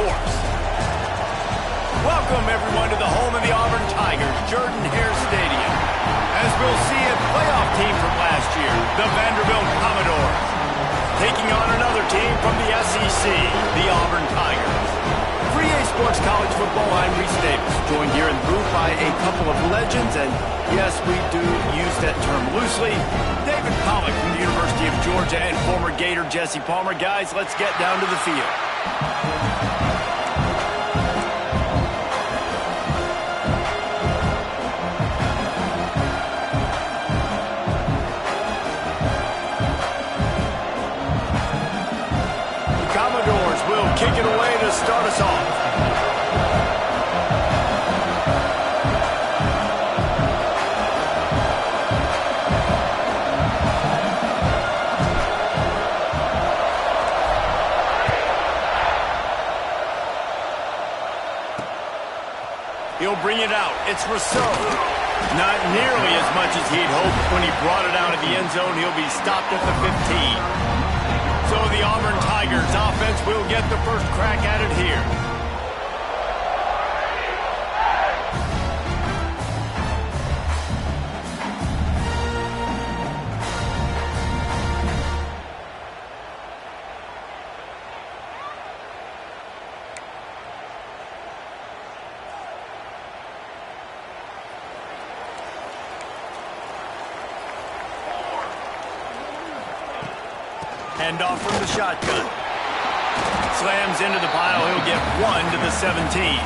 course. Welcome, everyone, to the home of the Auburn Tigers, Jordan-Hare Stadium. As we'll see a playoff team from last year, the Vanderbilt Commodores, taking on another team from the SEC, the Auburn Tigers. For EA Sports College Football, I'm Reese Davis, joined here in the booth by a couple of legends, and yes, we do use that term loosely. David Pollack from the University of Georgia and former Gator Jesse Palmer. Guys, let's get down to the field. Kick it away to start us off. He'll bring it out. It's Rousseau. Not nearly as much as he'd hoped when he brought it out of the end zone. He'll be stopped at the 15. So the Auburn Tigers offense will get the first crack at it here. Handoff from the shotgun. Slams into the pile. He'll get 1 to the 17.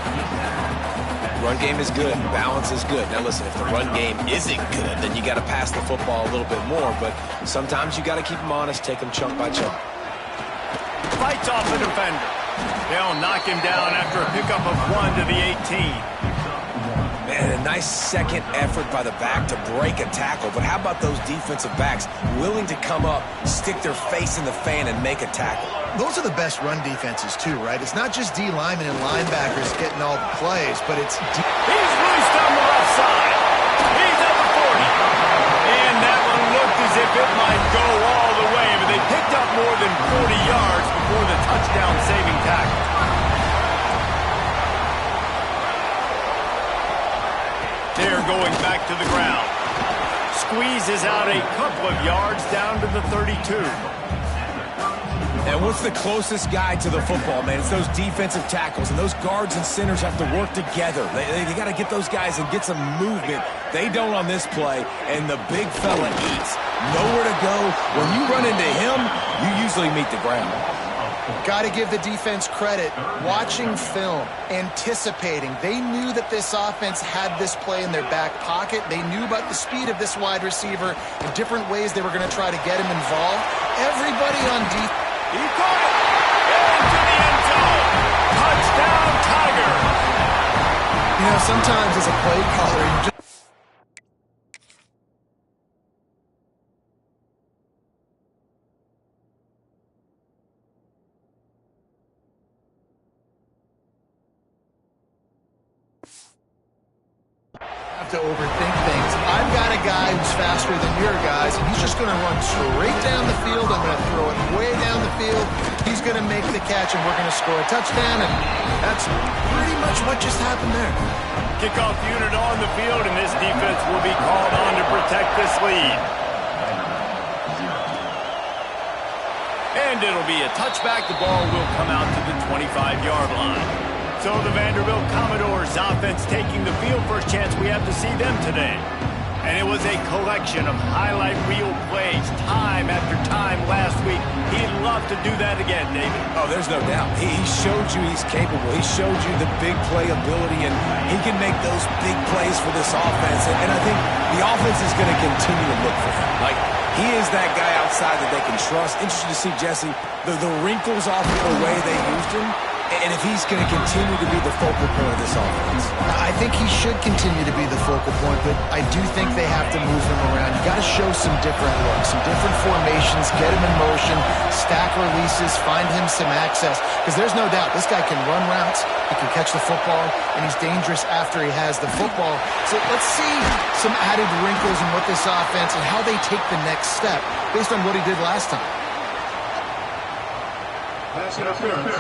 Run game is good. Balance is good. Now listen, if the run game isn't good, then you got to pass the football a little bit more. But sometimes you got to keep them honest, take them chunk by chunk. Fights off the defender. They'll knock him down after a pickup of 1 to the 18. Man, a nice second effort by the back to break a tackle. But how about those defensive backs willing to come up, stick their face in the fan, and make a tackle? Those are the best run defenses, too, right? It's not just D linemen and linebackers getting all the plays, but it's... He's loose down the left side. He's at the 40. And that one looked as if it might go all the way, but they picked up more than 40 yards before the touchdown-saving tackle. They're going back to the ground. Squeezes out a couple of yards down to the 32. And what's the closest guy to the football, man? It's those defensive tackles, and those guards and centers have to work together. They got to get those guys and get some movement. They don't on this play, and the big fella eats. Nowhere to go. When you run into him, you usually meet the ground. Got to give the defense credit. Watching film, anticipating. They knew that this offense had this play in their back pocket. They knew about the speed of this wide receiver and different ways they were going to try to get him involved. Everybody on defense. He caught it. Into the end zone. Touchdown, Tiger. You know, sometimes as a play caller, you just... to overthink things. I've got a guy who's faster than your guys, and he's just going to run straight down the field. I'm going to throw it way down the field. He's going to make the catch, and we're going to score a touchdown, and that's pretty much what just happened there. Kickoff unit on the field, and this defense will be called on to protect this lead. And it'll be a touchback. The ball will come out to the 25-yard line. So the Vanderbilt Commodores offense taking the field. First chance we have to see them today. And it was a collection of highlight reel plays time after time last week. He'd love to do that again, David. Oh, there's no doubt. He showed you he's capable. He showed you the big play ability, and he can make those big plays for this offense. And I think the offense is going to continue to look for him. Like, he is that guy outside that they can trust. Interesting to see, Jesse, the wrinkles off of the way they used him. And if he's going to continue to be the focal point of this offense. I think he should continue to be the focal point, but I do think they have to move him around. You got to show some different looks, some different formations, get him in motion, stack releases, find him some access. Because there's no doubt this guy can run routes, he can catch the football, and he's dangerous after he has the football. So let's see some added wrinkles in what this offense and how they take the next step based on what he did last time. Pass interference.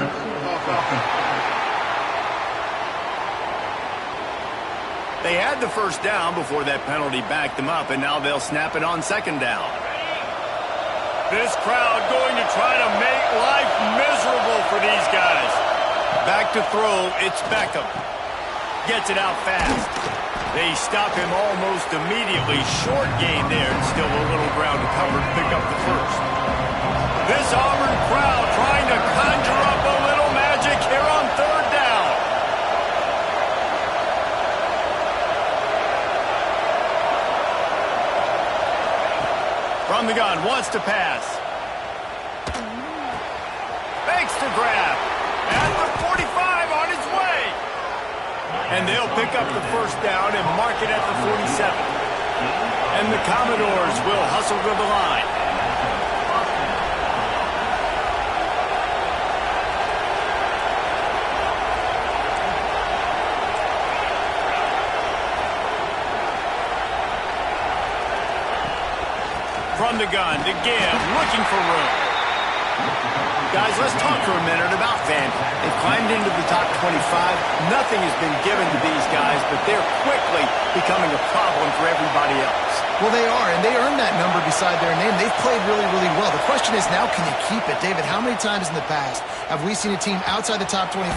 Falcon. They had the first down before that penalty backed them up, and now they'll snap it on second down. This crowd going to try to make life miserable for these guys. Back to throw, it's Beckham. Gets it out fast. They stop him almost immediately. Short gain there, and still a little ground to cover to pick up the first. This Auburn crowd trying to conjure up a little magic here on third down. From the gun, wants to pass. Fakes the grab. At the 45 on his way. And they'll pick up the first down and mark it at the 47. And the Commodores will hustle to the line. From the gun to give, looking for room. Guys, let's talk for a minute about Vandy. They've climbed into the top 25. Nothing has been given to these guys, but they're quickly becoming a problem for everybody else. Well, they are, and they earned that number beside their name. They've played really, really well. The question is now, can you keep it? David, how many times in the past have we seen a team outside the top 25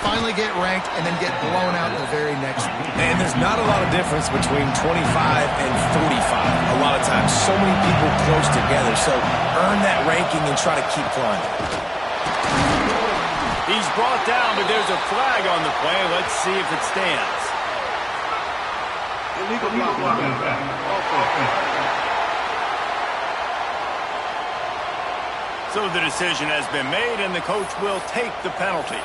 finally get ranked and then get blown out in the very next week? And there's not a lot of difference between 25 and 45. A lot of times, so many people close together. So earn that ranking and try to keep climbing. He's brought down, but there's a flag on the play. Let's see if it stands. Illegal block. So the decision has been made, and the coach will take the penalty.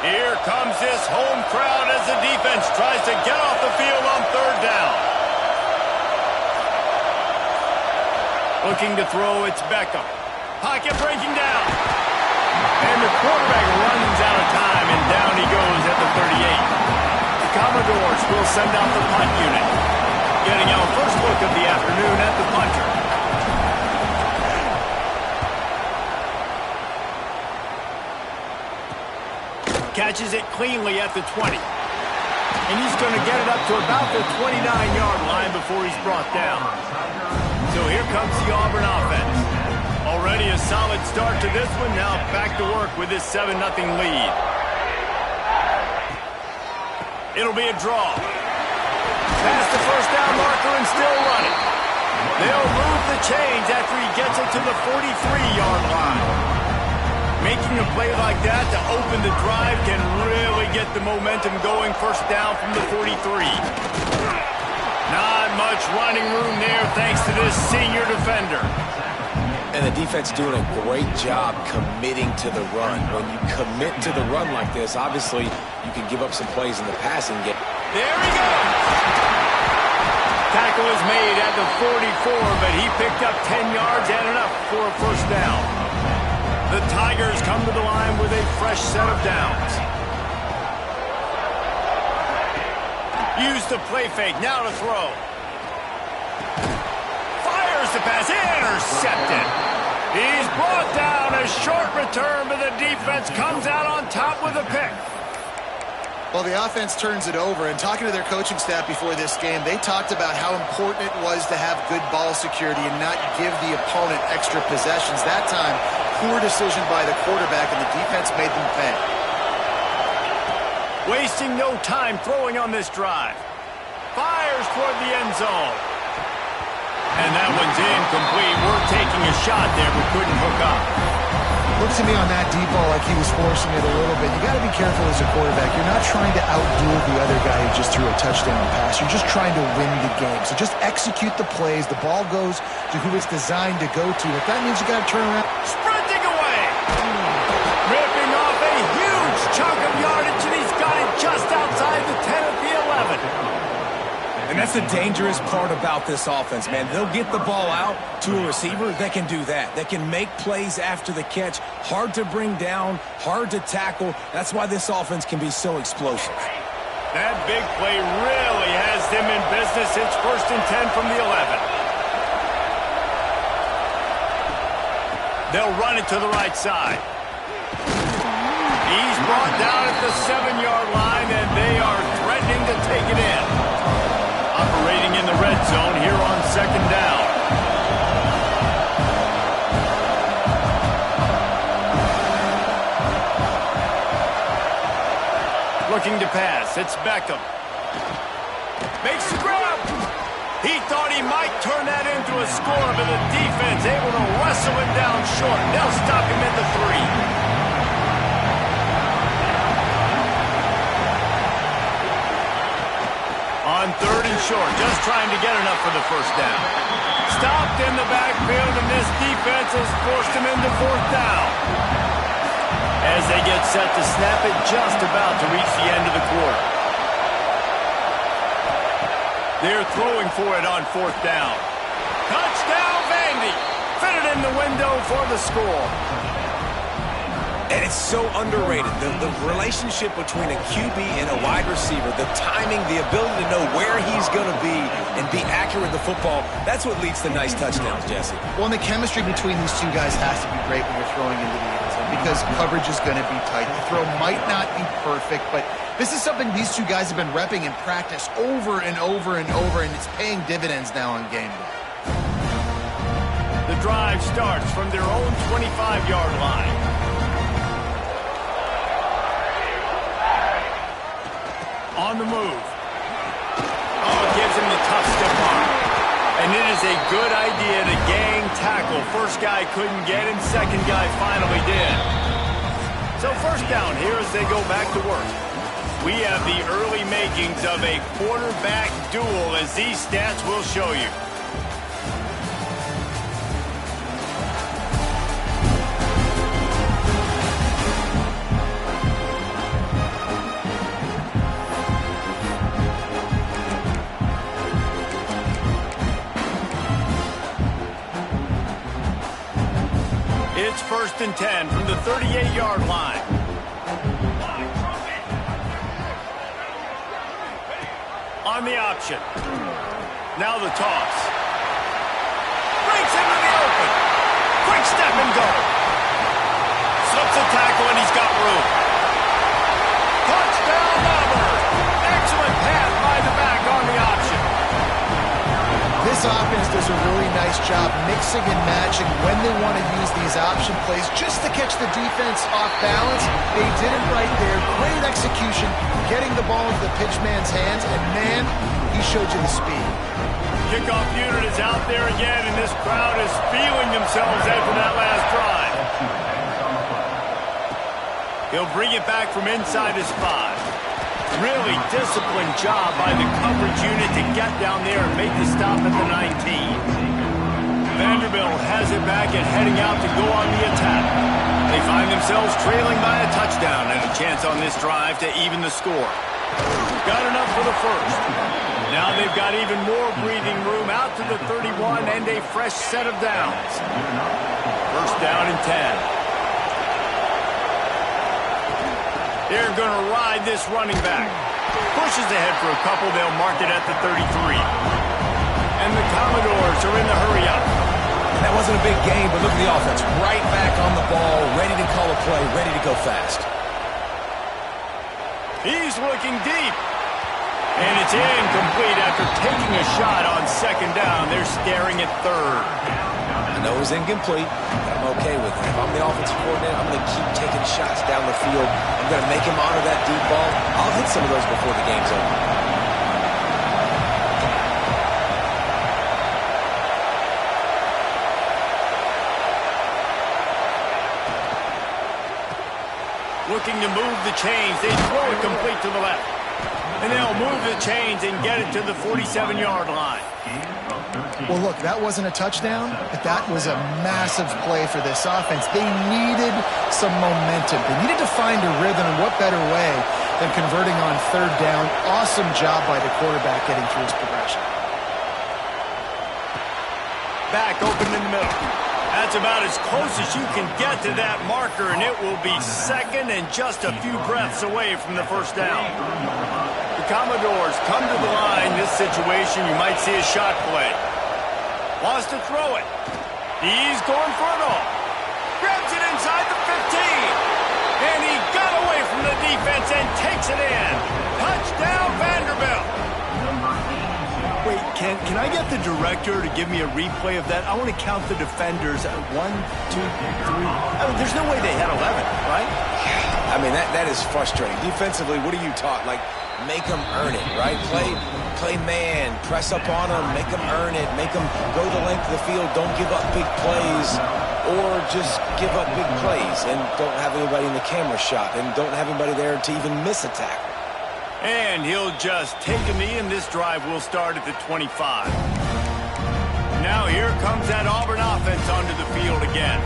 Here comes this home crowd as the defense tries to get off the field on third down. Looking to throw, it's Beckham. Pocket breaking down. And the quarterback runs out of time, and down he goes at the 38. The Commodores will send out the punt unit. Getting our first look of the afternoon at the punter. Catches it cleanly at the 20. And he's going to get it up to about the 29-yard line before he's brought down. So here comes the Auburn offense. Already a solid start to this one. Now back to work with this 7-0 lead. It'll be a draw. Past the first down marker and still running. They'll move the chains after he gets it to the 43-yard line. Making a play like that to open the drive can really get the momentum going. First down from the 43. Not much running room there thanks to this senior defender. And the defense doing a great job committing to the run. When you commit to the run like this, obviously you can give up some plays in the passing game. There he goes. Tackle is made at the 44, but he picked up 10 yards and enough for a first down. The Tigers come to the line with a fresh set of downs. Use the play fake, now to throw. Fires the pass, intercepted. He's brought down, a short return, but the defense comes out on top with a pick. Well, the offense turns it over, and talking to their coaching staff before this game, they talked about how important it was to have good ball security and not give the opponent extra possessions. That time, poor decision by the quarterback, and the defense made them pay. Wasting no time throwing on this drive. Fires toward the end zone. And that one's incomplete. We're taking a shot there, but couldn't hook up. Looked to me on that deep ball like he was forcing it a little bit. You got to be careful as a quarterback. You're not trying to outduel the other guy who just threw a touchdown pass. You're just trying to win the game. So just execute the plays. The ball goes to who it's designed to go to. If that means you got to turn around. Sprinting away. Ripping off a huge chunk of yardage, and he's got it just outside the 10 at the 11. And that's the dangerous part about this offense, man. They'll get the ball out to a receiver. They can do that. They can make plays after the catch. Hard to bring down, hard to tackle. That's why this offense can be so explosive. That big play really has them in business. It's 1st and 10 from the 11. They'll run it to the right side. He's brought down at the 7-yard line, and they are threatening to take it in. Operating in the red zone here on 2nd down. Looking to pass. It's Beckham. Makes the grab. He thought he might turn that into a score, but the defense able to wrestle him down short. They'll stop him at the 3. On 3rd and short, just trying to get enough for the first down. Stopped in the backfield, and this defense has forced him into 4th down. As they get set to snap it, just about to reach the end of the quarter. They're throwing for it on 4th down. Touchdown, Vandy! Fitted in the window for the score. And it's so underrated, the relationship between a QB and a wide receiver, the timing, the ability to know where he's going to be and be accurate with the football, that's what leads to nice touchdowns, Jesse. Well, and the chemistry between these two guys has to be great when you're throwing into the end zone because coverage is going to be tight. The throw might not be perfect, but this is something these two guys have been repping in practice over and over and over, and it's paying dividends now on game day. The drive starts from their own 25-yard line. On the move. Oh, gives him the tough stiff arm. And it is a good idea to gang tackle. First guy couldn't get him. Second guy finally did. So 1st down here as they go back to work. We have the early makings of a quarterback duel as these stats will show you. It's 1st and 10 from the 38-yard line. On the option. Now the toss. Breaks into the open. Quick step and go. Slips a tackle and he's got room. Touchdown, Auburn. Excellent pass by the back on the option. This offense does a really nice job mixing and matching when they want to use these option plays just to catch the defense off balance. They did it right there. Great execution, getting the ball into the pitchman's hands, and man, he showed you the speed. Kickoff unit is out there again, and this crowd is feeling themselves after that last drive. He'll bring it back from inside his 5. Really disciplined job by the coverage unit to get down there and make the stop at the 19. Vanderbilt has it back and heading out to go on the attack. They find themselves trailing by a touchdown and a chance on this drive to even the score. Got enough for the first. Now they've got even more breathing room out to the 31 and a fresh set of downs. 1st down and 10. They're going to ride this running back. Pushes ahead for a couple. They'll mark it at the 33. And the Commodores are in the hurry-up. That wasn't a big game, but look at the offense. Right back on the ball, ready to call a play, ready to go fast. He's looking deep. And it's incomplete after taking a shot on 2nd down. They're staring at 3rd. I know it was incomplete, but I'm okay with it. If I'm the offensive coordinator, I'm going to keep taking shots down the field. I'm going to make him honor that deep ball. I'll hit some of those before the game's over. Looking to move the chains. They throw it complete to the left. And they'll move the chains and get it to the 47-yard line. Well, look, that wasn't a touchdown, but that was a massive play for this offense. They needed some momentum. They needed to find a rhythm, and what better way than converting on 3rd down. Awesome job by the quarterback getting through his progression. Back open in the middle. That's about as close as you can get to that marker, and it will be 2nd and just a few breaths away from the 1st down. The Commodores come to the line. This situation, you might see a shot play. Wants to throw it. He's going for it all. defense and takes it in. Touchdown, Vanderbilt. Wait, can I get the director to give me a replay of that? I want to count the defenders. 1, 2, 3. I mean, there's no way they had 11, right? I mean, that is frustrating. Defensively, what are you taught? Like, make them earn it, right? Play man, press up on them, make them earn it, make them go the length of the field, don't give up big plays, or just give up big plays and don't have anybody in the camera shot and don't have anybody there to even miss a tackle. And he'll just take a knee, and this drive will start at the 25. Now here comes that Auburn offense onto the field again.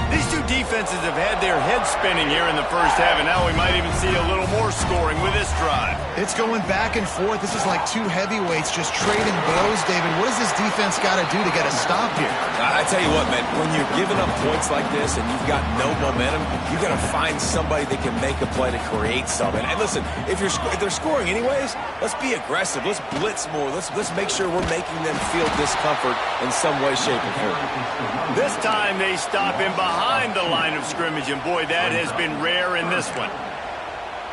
These two defenses have had their heads spinning here in the first half, and now we might even see a little more scoring with this drive. It's going back and forth. This is like two heavyweights just trading blows, David. What does this defense got to do to get a stop here? I tell you what, man, when you're giving up points like this and you've got no momentum, you got to find somebody that can make a play to create something. And listen, if they're scoring anyways, let's be aggressive. Let's blitz more. Let's make sure we're making them feel discomfort in some way, shape, or form. This time they stop him behind the line of scrimmage, and boy, that has been rare in this one.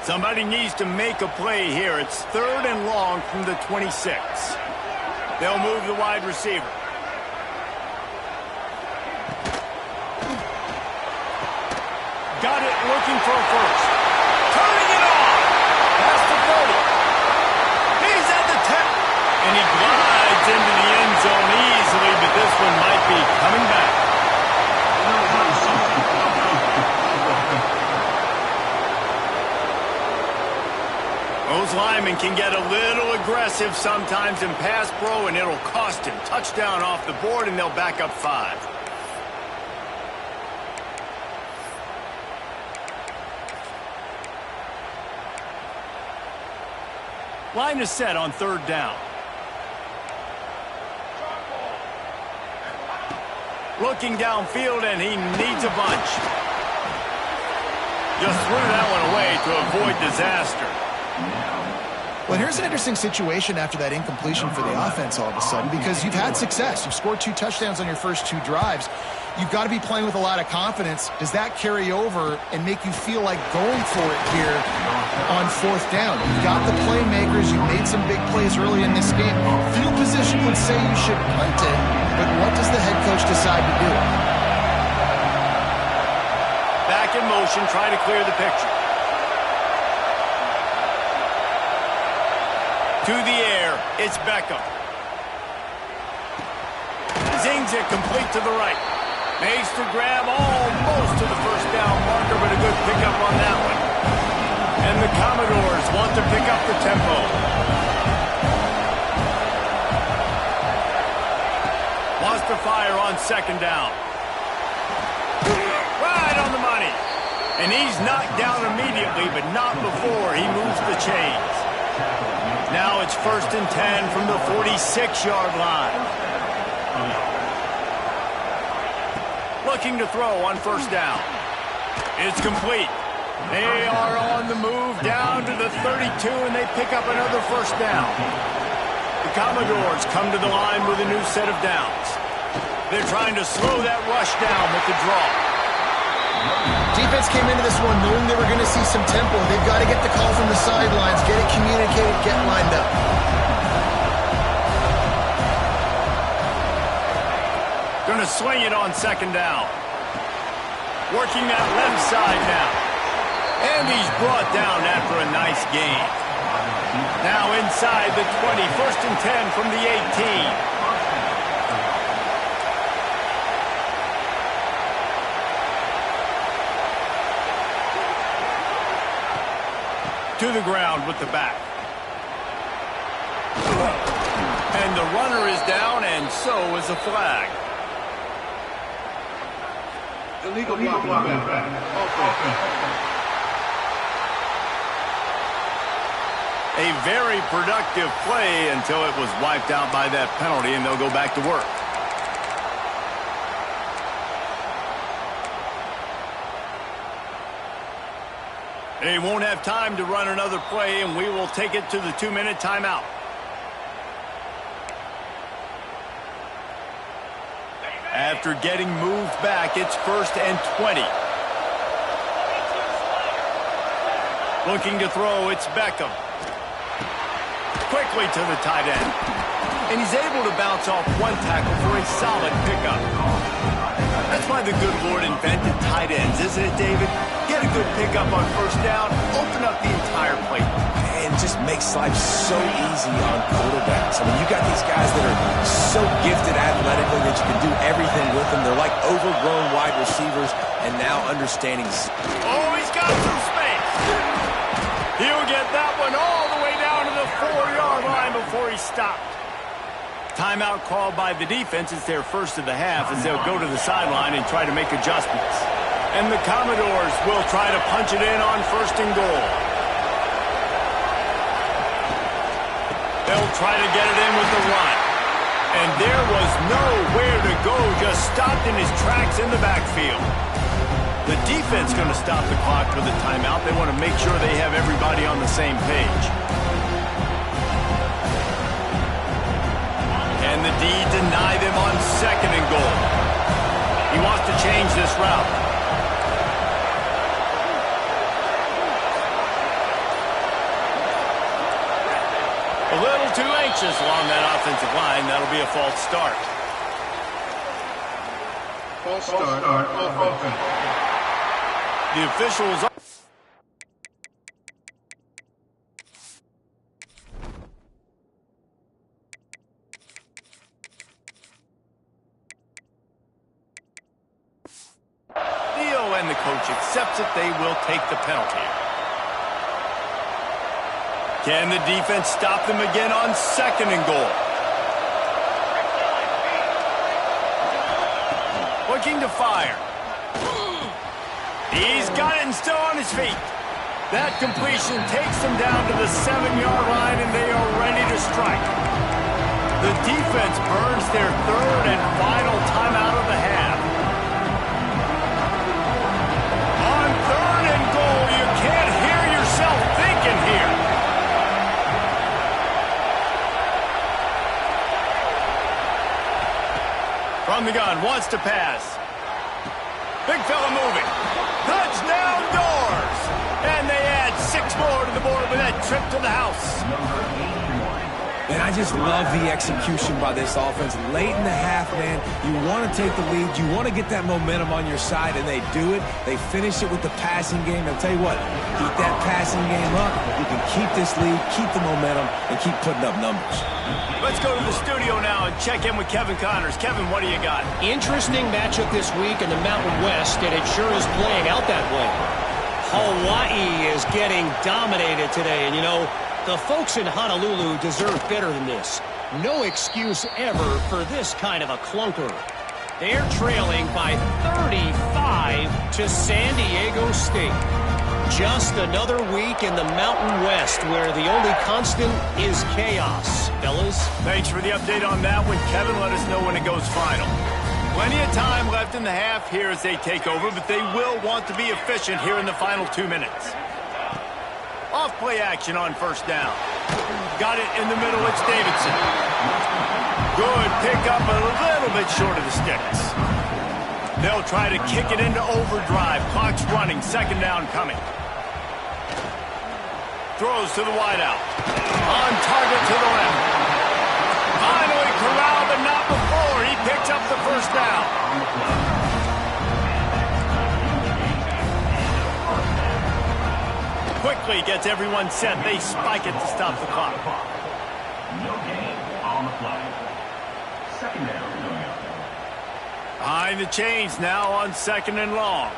Somebody needs to make a play here. It's 3rd and long from the 26. They'll move the wide receiver. Got it, looking for a first. Turning it on. Past the 30. He's at the 10. And he glides into the end zone easily, but this one might be coming back. Those linemen can get a little aggressive sometimes in pass pro, and it'll cost him. Touchdown off the board, and they'll back up 5. Line is set on 3rd down. Looking downfield, and he needs a bunch. Just threw that one away to avoid disaster. Well, here's an interesting situation after that incompletion for the offense all of a sudden, because you've had success. You've scored 2 touchdowns on your first 2 drives. You've got to be playing with a lot of confidence. Does that carry over and make you feel like going for it here on 4th down? You've got the playmakers. You've made some big plays early in this game. Field position would say you should punt it, but what does the head coach decide to do? Back in motion, try to clear the picture. To the air, it's Beckham. Zings it complete to the right. Makes the grab almost to the 1st down marker, but a good pickup on that one. And the Commodores want to pick up the tempo. Wants to fire on 2nd down. Right on the money. And he's knocked down immediately, but not before he moves the chains. Now it's 1st and 10 from the 46-yard line. Looking to throw on 1st down. It's complete. They are on the move down to the 32, and they pick up another 1st down. The Commodores come to the line with a new set of downs. They're trying to slow that rush down with the draw. Defense came into this one knowing they were going to see some tempo. They've got to get the call from the sidelines, get it communicated, get lined up. Going to swing it on 2nd down. Working that left side now. And he's brought down after a nice gain. Now inside the 20, 1st and 10 from the 18. To the ground with the back. And the runner is down, and so is a flag. Illegal block. A very productive play until it was wiped out by that penalty, and they'll go back to work. They won't have time to run another play, and we will take it to the 2-minute timeout. After getting moved back, it's 1st and 20. Looking to throw, it's Beckham. Quickly to the tight end. And he's able to bounce off one tackle for a solid pickup. That's why the good Lord invented tight ends, isn't it, David? Get a good pickup on first down, open up the entire plate. And just makes life so easy on quarterbacks. I mean, you got these guys that are so gifted athletically that you can do everything with them. They're like overgrown wide receivers and now understanding. Oh, he's got some space. He'll get that one all the way down to the 4-yard line before he stopped. Timeout called by the defense. It's their first of the half as they'll go to the sideline and try to make adjustments. And the Commodores will try to punch it in on first and goal. They'll try to get it in with the run. And there was nowhere to go, just stopped in his tracks in the backfield. The defense going to stop the clock with a timeout. They want to make sure they have everybody on the same page. And the D deny them on second and goal. He wants to change this route. A little too anxious along that offensive line. That'll be a false start. False start. Offense. The officials... and the coach accepts it, they will take the penalty. Can the defense stop them again on second and goal? Looking to fire. He's got it and still on his feet. That completion takes them down to the 7-yard line, and they are ready to strike. The defense burns their third and final timeout of the half. On third and goal, you can't hear yourself thinking here. From the gun, wants to pass. Big fella moving. Touchdown Doors! And they add 6 more to the board with that trip to the house. And I just love the execution by this offense. Late in the half, man, you want to take the lead. You want to get that momentum on your side, and they do it. They finish it with the passing game. I'll tell you what, keep that passing game up. You can keep this lead, keep the momentum, and keep putting up numbers. Let's go to the studio now and check in with Kevin Connors. Kevin, what do you got? Interesting matchup this week in the Mountain West, and it sure is playing out that way. Hawaii is getting dominated today, and you know, the folks in Honolulu deserve better than this. No excuse ever for this kind of a clunker. They're trailing by 35 to San Diego State. Just another week in the Mountain West where the only constant is chaos, fellas. Thanks for the update on that one, Kevin. Let us know when it goes final. Plenty of time left in the half here as they take over, but they will want to be efficient here in the final 2 minutes. Off-play action on first down. Got it in the middle, it's Davidson. Good pickup, a little bit short of the sticks. They'll try to kick it into overdrive. Clock's running, second down coming. Throws to the wideout. On target to the left. Finally corralled, but not before. He picks up the first down. Quickly gets everyone set. They spike it to stop the clock. No gain on the play. Second down. Behind the chains now on second and long.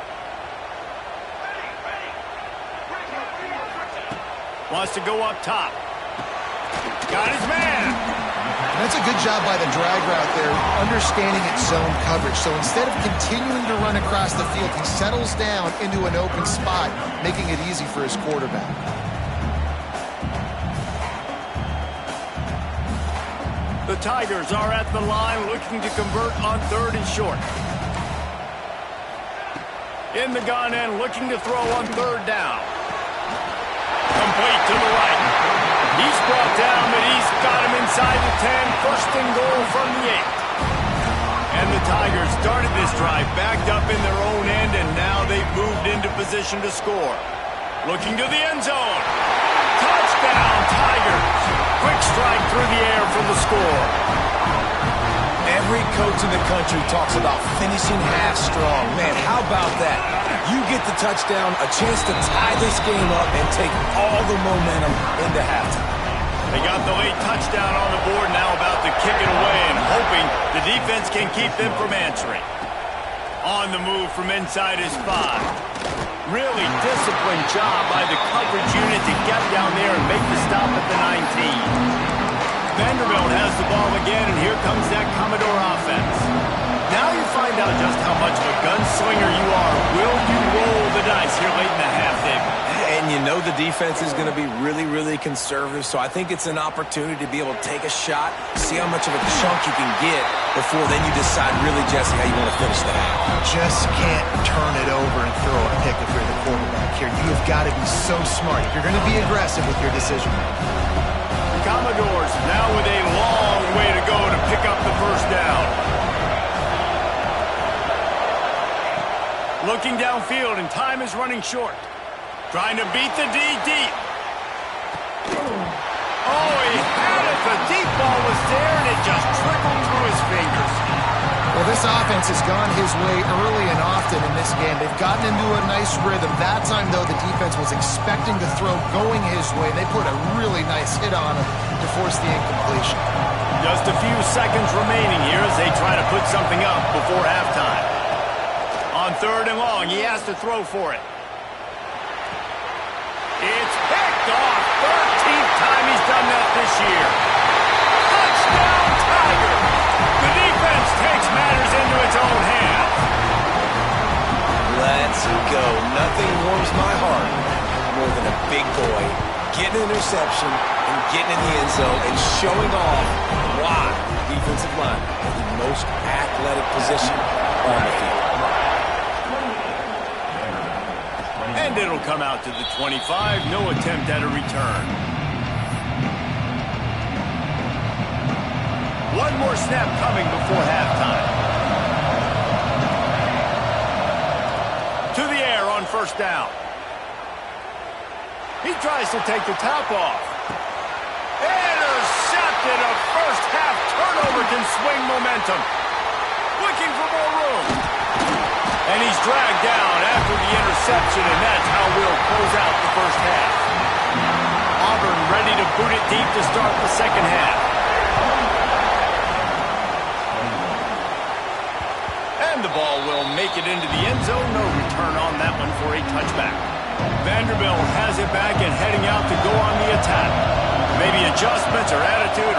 Wants to go up top. Got his man. That's a good job by the drag route there, understanding its zone coverage. So instead of continuing to run across the field, he settles down into an open spot, making it easy for his quarterback. The Tigers are at the line looking to convert on third and short. In the gun and looking to throw on third down. Complete to the right. He's brought down, but he's got him inside the 10. First and goal from the 8. And the Tigers started this drive backed up in their own end, and now they've moved into position to score. Looking to the end zone. Touchdown, Tigers. Quick strike through the air for the score. Every coach in the country talks about finishing half strong. Man, how about that? You get the touchdown, a chance to tie this game up and take all the momentum into halftime. They got the late touchdown on the board, now about to kick it away and hoping the defense can keep them from answering. On the move from inside his 5. Really disciplined job by the coverage unit to get down there and make the stop at the 19. Vanderbilt has the ball again, and here comes that Commodore offense. Now you find out just how much of a gunslinger you are. Will you roll the dice here late in the half, David? And you know the defense is going to be really, really conservative, so I think it's an opportunity to be able to take a shot, see how much of a chunk you can get before then you decide really, Jesse, how you want to finish the half. Just can't turn it over and throw a pick if you're the quarterback here. You have got to be so smart if you're going to be aggressive with your decision making. Commodores now with a long way to go to pick up the first down. Looking downfield, and time is running short. Trying to beat the D deep. Oh, he had it. The deep ball was there, and it just trickled through his fingers. Well, this offense has gone his way early and often in this game. They've gotten into a nice rhythm. That time, though, the defense was expecting the throw going his way. They put a really nice hit on him to force the incompletion. Just a few seconds remaining here as they try to put something up before halftime. On 3rd and long, he has to throw for it. It's picked off. 13th time he's done that this year. Touchdown, Tigers! The defense takes matters into its own hands. Let's go. Nothing warms my heart more than a big boy getting an interception and getting in the end zone and showing off why the defensive line is the most athletic position on the field. And it'll come out to the 25. No attempt at a return. One more snap coming before halftime. To the air on 1st down. He tries to take the top off. Intercepted. A first half turnover can swing momentum. Looking for more room. And he's dragged down after the interception, and that's how we'll close out the first half. Auburn ready to boot it deep to start the second half. And the ball will make it into the end zone. No return on that one for a touchback. Vanderbilt has it back and heading out to go on the attack. Maybe adjustments or attitude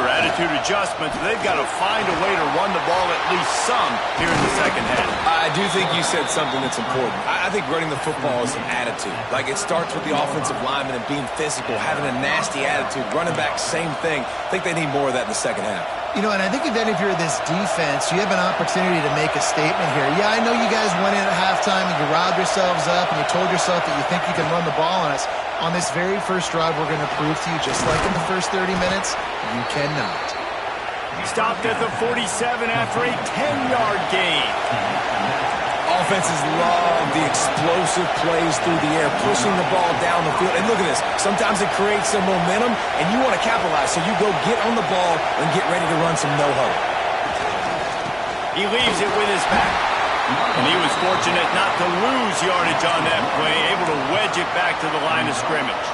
adjustments. They've got to find a way to run the ball at least some here in the second half. I do think you said something that's important. I think running the football is an attitude. Like, it starts with the offensive lineman and being physical, having a nasty attitude. Running back, same thing. I think they need more of that in the second half. You know, and I think then if you're this defense, you have an opportunity to make a statement here. Yeah, I know you guys went in at halftime and you riled yourselves up and you told yourself that you think you can run the ball on us. On this very first drive, we're going to prove to you, just like in the first 30 minutes, you cannot. Stopped at the 47 after a 10-yard gain. Offenses love the explosive plays through the air, pushing the ball down the field. And look at this. Sometimes it creates some momentum, and you want to capitalize. So you go get on the ball and get ready to run some no-huddle. He leaves it with his back. And he was fortunate not to lose yardage on that play, able to wedge it back to the line of scrimmage.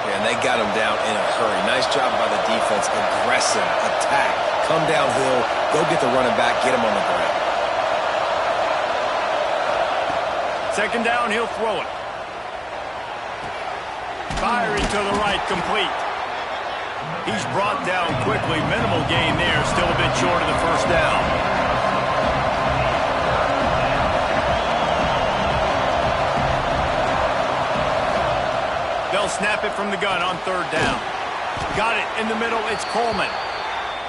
Yeah, and they got him down in a hurry. Nice job by the defense. Aggressive attack. Come downhill, go get the running back, get him on the ground. Second down, he'll throw it. Firing to the right, complete. He's brought down quickly. Minimal gain there, still a bit short of the first down. They'll snap it from the gun on 3rd down. Got it in the middle, it's Coleman.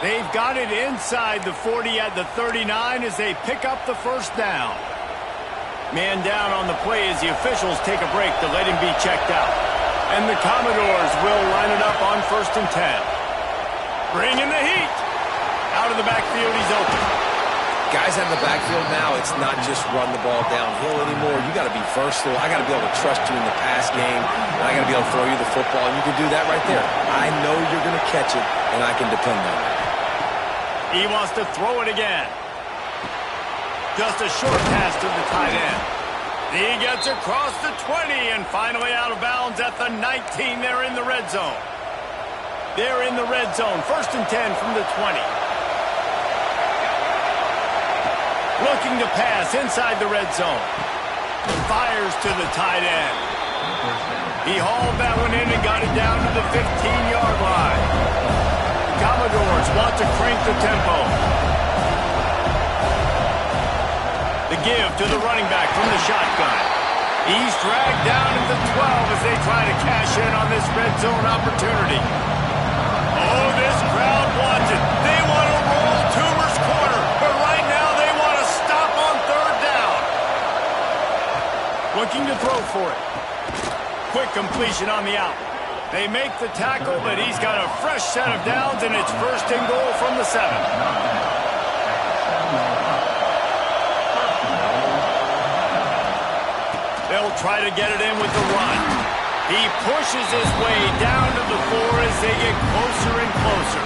They've got it inside the 40 at the 39 as they pick up the first down. Man down on the play as the officials take a break to let him be checked out. And the Commodores will line it up on 1st and 10. Bringing the heat. Out of the backfield, he's open. Guys out of the backfield now, it's not just run the ball downhill anymore. You got to be versatile. I got to be able to trust you in the pass game, and I got to be able to throw you the football, and you can do that right there. I know you're going to catch it, and I can depend on it. He wants to throw it again. Just a short pass to the tight end. He gets across the 20 and finally out of bounds at the 19. They're in the red zone. They're in the red zone. 1st and 10 from the 20. Looking to pass inside the red zone. Fires to the tight end. He hauled that one in and got it down to the 15-yard line. The Commodores want to crank the tempo. The give to the running back from the shotgun. He's dragged down at the 12 as they try to cash in on this red zone opportunity. Oh, this crowd wants it. They want to roll Toomer's corner, but right now they want to stop on 3rd down. Looking to throw for it. Quick completion on the out. They make the tackle, but he's got a fresh set of downs, and it's 1st and goal from the 7. They'll try to get it in with the run. He pushes his way down to the 4 as they get closer and closer.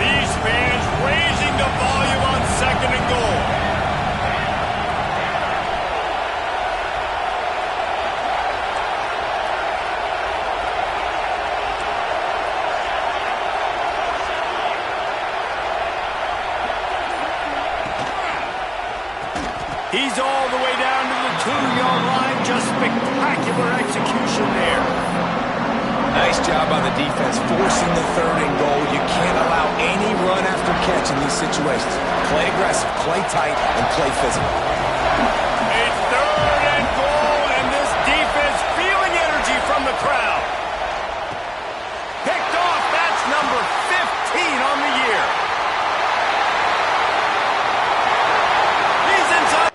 These fans raising the volume on 2nd and goal. He's all the way down to the 2-yard line. Just spectacular execution there. Nice job on the defense, forcing the 3rd and goal. You can't allow any run after catch in these situations. Play aggressive, play tight, and play physical. A 3rd and goal, and this defense feeling energy from the crowd. Picked off. That's number 15 on the year. He's inside.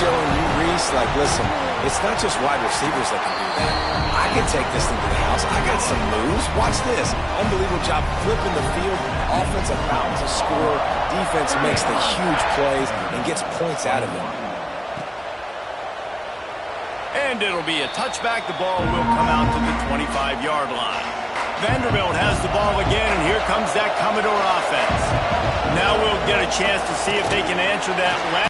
Showing you, Reese, like, listen, it's not just wide receivers that can do that. I can take this thing to the house. I got some moves. Watch this. Unbelievable job flipping the field. Offense about to score. Defense makes the huge plays and gets points out of it. And it'll be a touchback. The ball will come out to the 25-yard line. Vanderbilt has the ball again, and here comes that Commodore offense. Now we'll get a chance to see if they can answer that last